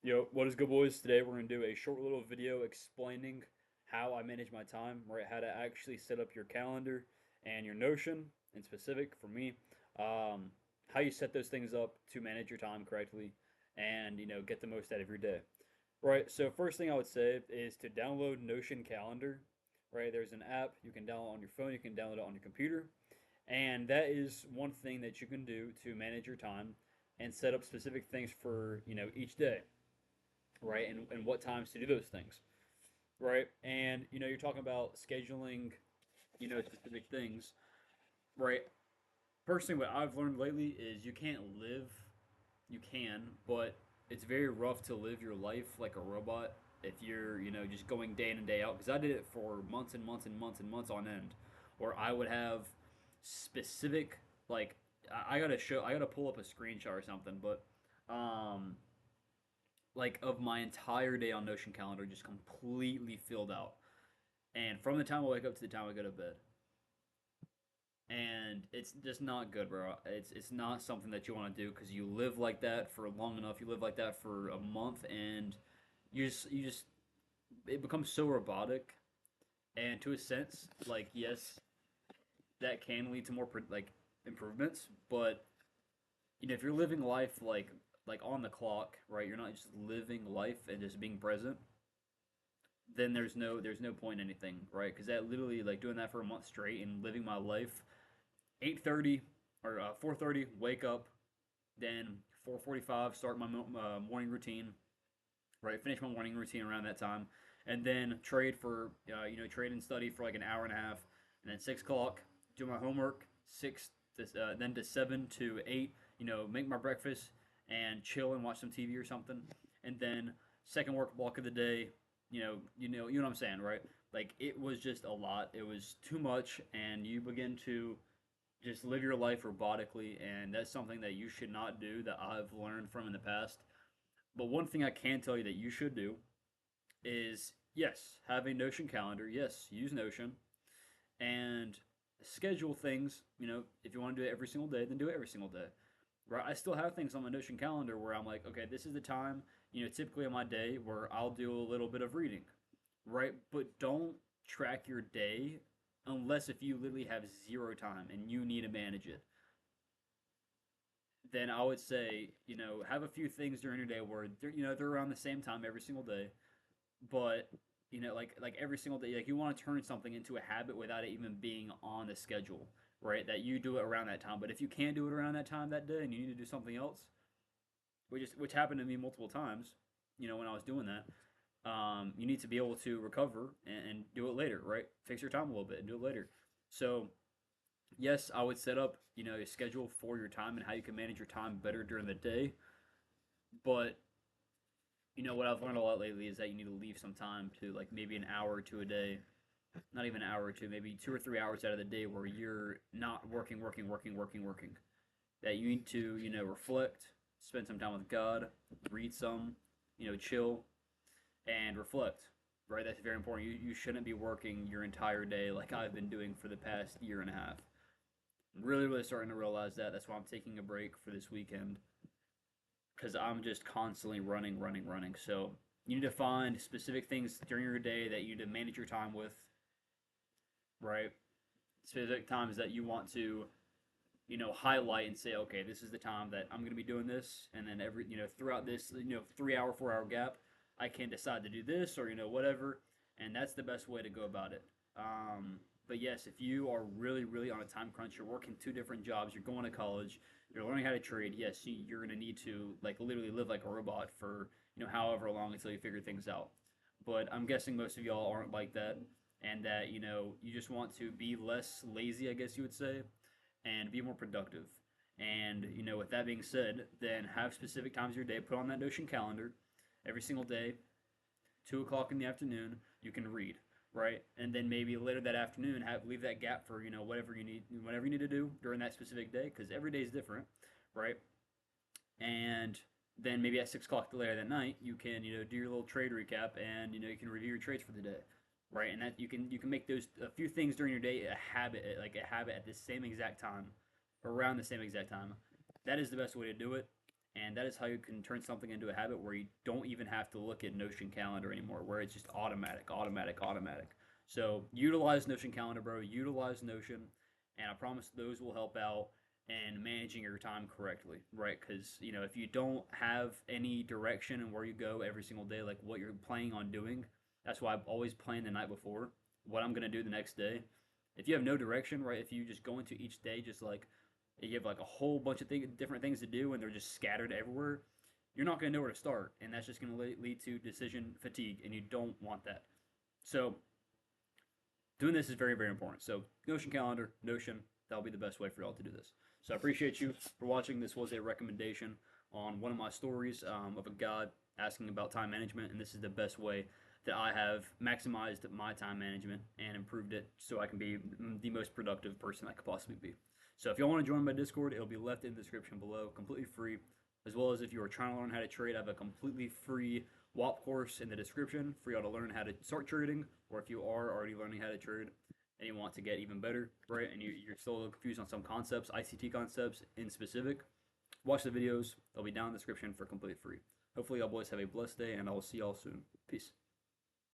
Yo, what is good, boys? Today we're going to do a short little video explaining how I manage my time, right? How to actually set up your calendar and your Notion, in specific for me, um, how you set those things up to manage your time correctly and, get the most out of your day, right? So, first thing I would say is to download Notion Calendar, right? There's an app you can download on your phone, you can download it on your computer, and that is one thing that you can do to manage your time and set up specific things for, each day, right? And what times to do those things, right? And you're talking about scheduling, specific things, right? Personally, what I've learned lately is you can't live, you can, but it's very rough to live your life like a robot if you're, just going day in and day out. Because I did it for months and months and months and months on end, where I would have specific, like, I gotta pull up a screenshot or something, but um, like of my entire day on Notion calendar just completely filled out. And from the time I wake up to the time I go to bed. And it's just not good, bro. It's not something that you want to do because you live like that for long enough. You live like that for a month, and you just it becomes so robotic. And to a sense, like yes, that can lead to more like improvements, but if you're living life like on the clock, right? You're not just living life and just being present, then there's no point in anything, right? Because that literally like doing that for a month straight and living my life 8:30 or 4:30 wake up, then 4:45 start my morning routine, right? Finish my morning routine around that time, and then trade for trade and study for like an hour and a half, and then 6 o'clock do my homework, then to 7 to 8, make my breakfast and chill and watch some TV or something, and then second work block of the day, you know what I'm saying, right? Like it was just a lot. It was too much, and you begin to just live your life robotically, and that's something that you should not do that I've learned from in the past. But one thing I can tell you that you should do is yes, have a Notion calendar. Yes, use Notion and schedule things. If you want to do it every single day, then do it every single day. Right? I still have things on my Notion calendar where I'm like, okay, this is the time, typically on my day where I'll do a little bit of reading, right? But don't track your day unless if you literally have zero time and you need to manage it. Then I would say, have a few things during your day where they're around the same time every single day, but like every single day, like you want to turn something into a habit without it even being on the schedule, right? That you do it around that time. But if you can't do it around that time that day and you need to do something else, which happened to me multiple times, when I was doing that, you need to be able to recover and do it later, right? Fix your time a little bit and do it later. So yes, I would set up, a schedule for your time and how you can manage your time better during the day. But what I've learned a lot lately is that you need to leave some time to like maybe an hour or two a day, not even an hour or two, maybe 2 or 3 hours out of the day where you're not working, working, working, working, working. That you need to, reflect, spend some time with God, read some, chill and reflect. Right, that's very important. You shouldn't be working your entire day like I've been doing for the past year and a half. Really, really starting to realize that. That's why I'm taking a break for this weekend because I'm just constantly running, running, running. So you need to find specific things during your day that you need to manage your time with, right? Specific times that you want to, highlight and say, okay, this is the time that I'm going to be doing this, and then throughout this, 3 hour, 4 hour gap, I can decide to do this or whatever, and that's the best way to go about it. But yes, if you are really, really on a time crunch, you're working two different jobs, you're going to college, you're learning how to trade. Yes, you're going to need to like literally live like a robot for however long until you figure things out. But I'm guessing most of y'all aren't like that, and that you just want to be less lazy, I guess you would say, and be more productive. And with that being said, then have specific times of your day. Put on that Notion calendar every single day, 2 o'clock in the afternoon. You can read, right? And then maybe later that afternoon, leave that gap for whatever you need to do during that specific day, because every day is different, right? And then maybe at 6 o'clock later that night, you can do your little trade recap, and you can review your trades for the day, right? And that you can make those a few things during your day a habit, like a habit at the same exact time, around the same exact time. That is the best way to do it. And that is how you can turn something into a habit where you don't even have to look at Notion calendar anymore, where it's just automatic, automatic, automatic. So utilize Notion calendar, bro. Utilize Notion, and I promise those will help out in managing your time correctly, right? Because if you don't have any direction in where you go every single day, like what you're planning on doing, that's why I always plan the night before what I'm gonna do the next day. If you have no direction, right? If you just go into each day just like you have like a whole bunch of different things to do and they're just scattered everywhere, you're not going to know where to start. And that's just going to lead to decision fatigue, and you don't want that. So, doing this is very, very important. So, Notion calendar, Notion, that'll be the best way for y'all to do this. So, I appreciate you for watching. This was a recommendation on one of my stories of a guy asking about time management, and this is the best way that I have maximized my time management and improved it so I can be the most productive person I could possibly be. So if y'all want to join my Discord, it'll be left in the description below, completely free. As well as if you are trying to learn how to trade, I have a completely free WAP course in the description for y'all to learn how to start trading, or if you are already learning how to trade and you want to get even better, right? And you're still a little confused on some concepts, ICT concepts in specific, watch the videos. They'll be down in the description for complete free. Hopefully, y'all boys have a blessed day, and I will see y'all soon. Peace.